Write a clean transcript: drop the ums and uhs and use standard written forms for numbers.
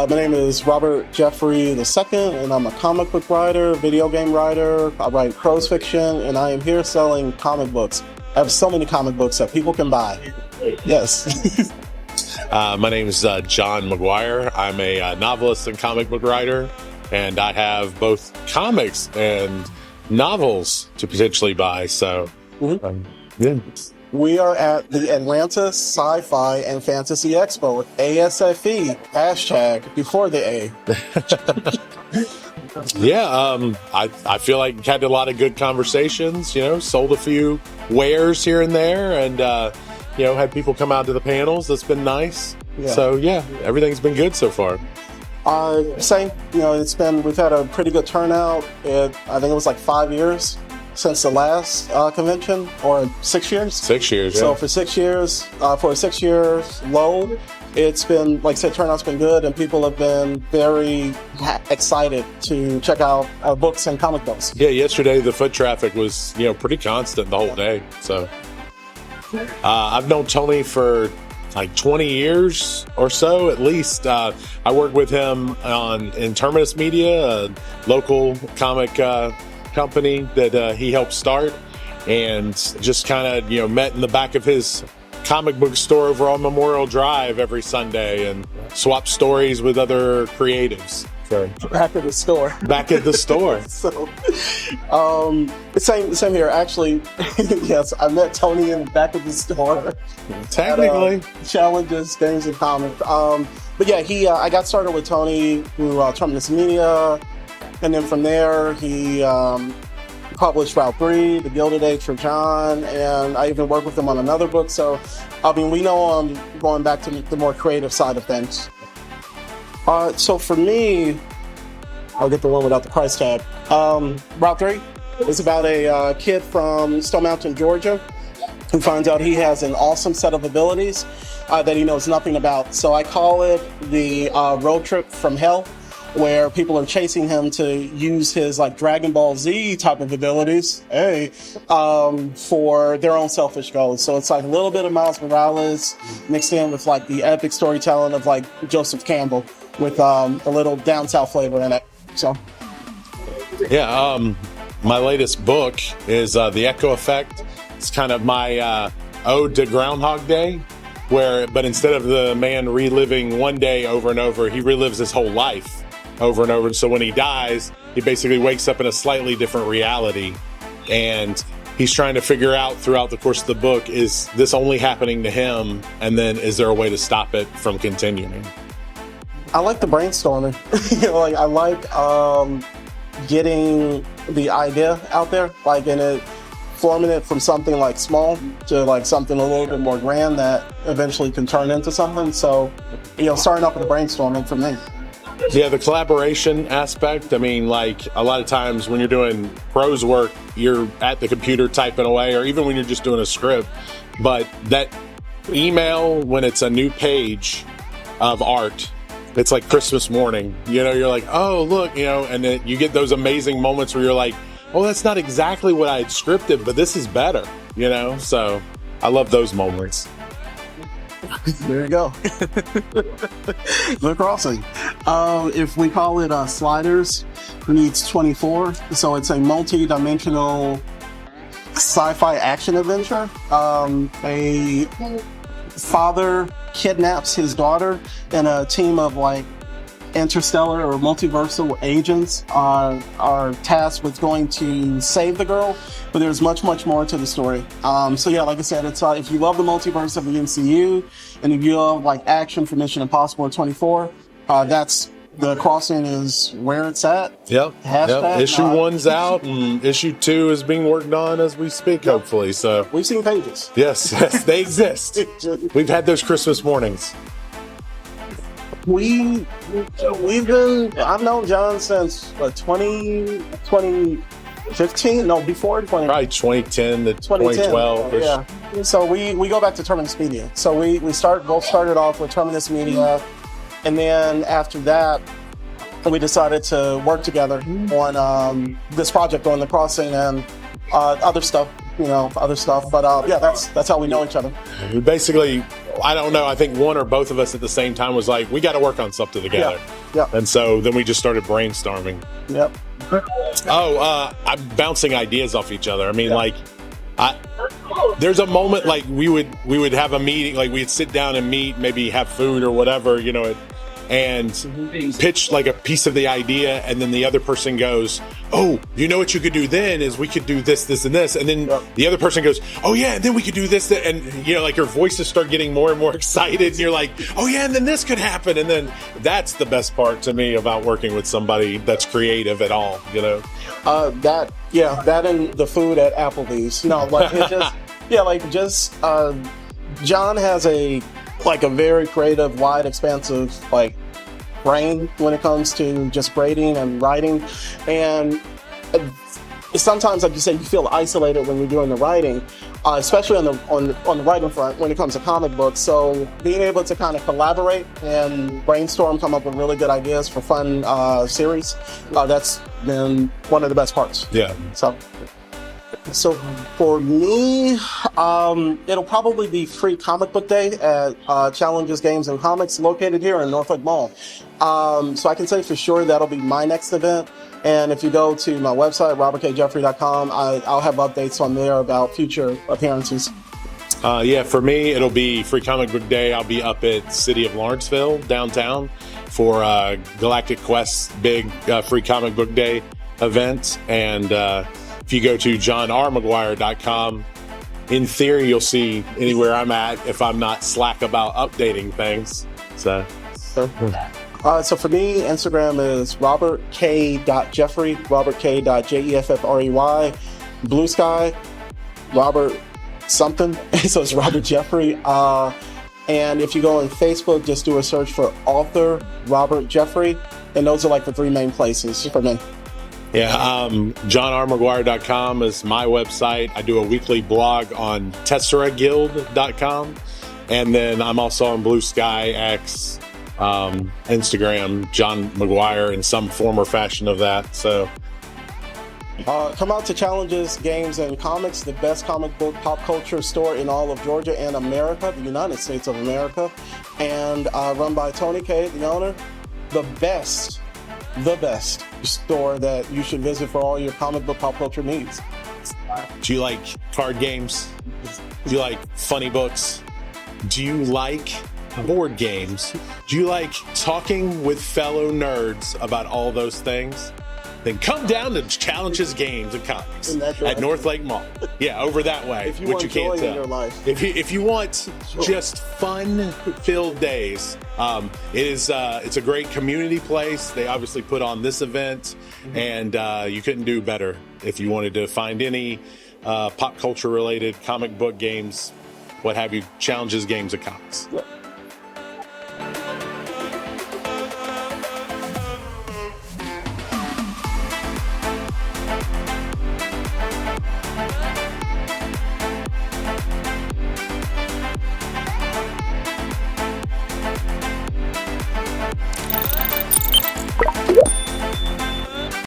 My name is Robert Jeffery II, and I'm a comic book writer, video game writer. I write prose fiction, and I am here selling comic books. I have so many comic books that people can buy. Yes. My name is John McGuire. I'm a novelist and comic book writer, and I have both comics and novels to potentially buy. So, yeah. We are at the Atlanta Sci-fi and Fantasy Expo with ASFE, hashtag before the A. Yeah, I feel like had a lot of good conversations, sold a few wares here and there, and, had people come out to the panels. That's been nice. Yeah. So, yeah, everything's been good so far. Same, we've had a pretty good turnout. I think it was like 5 years since the last convention, or 6 years? 6 years, yeah. So for 6 years, for a 6 year low, it's been, like I said, turnout's been good, and people have been very excited to check out our books and comic books. Yeah, yesterday the foot traffic was, pretty constant the whole day. So I've known Tony for like 20 years or so, at least. I work with him in Terminus Media, a local comic company that he helped start, and just kind of met in the back of his comic book store over on Memorial Drive every Sunday and swap stories with other creatives. So, back at the store. Back at the store. So, same here. Actually, yes, I met Tony in the back of the store. Technically, at, Challenges, Games, and Comics. But yeah, I got started with Tony through Terminus Media. And then from there, he published Route 3, The Gilded Age for John, and I even worked with him on another book. So, we know him going back to the more creative side of things. So for me, I'll get the one without the price tag. Route 3 is about a kid from Stone Mountain, Georgia, who finds out he has an awesome set of abilities that he knows nothing about. So I call it the road trip from hell, where people are chasing him to use his like Dragon Ball Z type of abilities, for their own selfish goals. So it's like a little bit of Miles Morales mixed in with like the epic storytelling of like Joseph Campbell with a little down south flavor in it. So, yeah, my latest book is The Echo Effect. It's kind of my ode to Groundhog Day, but instead of the man reliving one day over and over, he relives his whole life over and over. So when he dies, he basically wakes up in a slightly different reality, and he's trying to figure out throughout the course of the book, is this only happening to him, and then is there a way to stop it from continuing? I like the brainstorming. I like getting the idea out there, forming it from something like small to like something a little bit more grand that eventually can turn into something. So, starting off with the brainstorming for me. Yeah, the collaboration aspect. A lot of times when you're doing prose work, you're at the computer typing away, or even when you're just doing a script. But that email, when it's a new page of art, it's like Christmas morning. You're like, oh, look, and then you get those amazing moments where you're like, oh, that's not exactly what I had scripted, but this is better, So I love those moments. There you go. The crossing. If we call it Sliders, needs 24. So it's a multi-dimensional sci-fi action adventure. A father kidnaps his daughter, and a team of interstellar or multiversal agents are tasked with going to save the girl, but there's much more to the story. So yeah, like I said, it's if you love the multiverse of the MCU, and if you love action for Mission Impossible 24, that's the crossing is where it's at. Yep. Issue 1's out, and issue 2 is being worked on as we speak, hopefully. So we've seen pages. Yes, they exist. We've had those Christmas mornings. I've known John since 2015? No, before 20. Probably 2010 to 2012. Yeah. So we go back to Terminus Media. So we both started off with Terminus Media, and then after that, we decided to work together on this project, on the crossing, and other stuff. But yeah, that's how we know each other. We basically I don't know. I think one or both of us at the same time was like, we got to work on something together. Yeah. And so then we just started brainstorming. Yep. I'm bouncing ideas off each other. I mean, there's a moment like we would have a meeting, like we'd sit down and meet, maybe have food or whatever, you know, and pitch like a piece of the idea, and then the other person goes, oh, you know what you could do then is we could do this, this, and this, and then the other person goes, oh yeah, and then we could do this, and you know, like your voices start getting more and more excited, and you're like, oh yeah, and then this could happen, and then that's the best part to me about working with somebody that's creative at all, you know. That and the food at Applebee's. No, like it just John has a very creative, wide, expansive brain when it comes to just grading and writing, and sometimes, like you said, you feel isolated when you're doing the writing, especially on the writing front when it comes to comic books. So being able to kind of collaborate and brainstorm, come up with really good ideas for fun series, that's been one of the best parts. Yeah. So for me, it'll probably be Free Comic Book Day at Challenges Games and Comics, located here in Norfolk Mall. So I can say for sure that'll be my next event. And if you go to my website, robertkjeffrey.com, I'll have updates on there about future appearances. For me, it'll be Free Comic Book Day. I'll be up at City of Lawrenceville, downtown, for Galactic Quest's big Free Comic Book Day event. And if you go to johnrmcguire.com, in theory, you'll see anywhere I'm at if I'm not slack about updating things. So for me, Instagram is robertk.jeffrey, robertk.jeffrey. Blue Sky, Robert something, so it's Robert Jeffrey. And if you go on Facebook, just do a search for author Robert Jeffrey, and those are like the three main places for me. Yeah, johnrmcguire.com is my website. I do a weekly blog on tesseraguild.com, and then I'm also on Blue Sky, X, Instagram, John McGuire, in some form or fashion of that. So come out to Challenges, Games, and Comics, the best comic book pop culture store in all of Georgia and America, the United States of America, and run by Tony K, the owner. The best store that you should visit for all your comic book pop culture needs. Do you like card games? Do you like funny books? Do you like board games? Do you like talking with fellow nerds about all those things? Then come down to Challenges, Games, and Comics at North Lake Mall. Yeah, over that way, if you want joy in your life. If you want just fun-filled days, it's a great community place. They obviously put on this event, and you couldn't do better if you wanted to find any pop culture-related comic book games, what have you, Challenges, Games, and Comics. Yeah.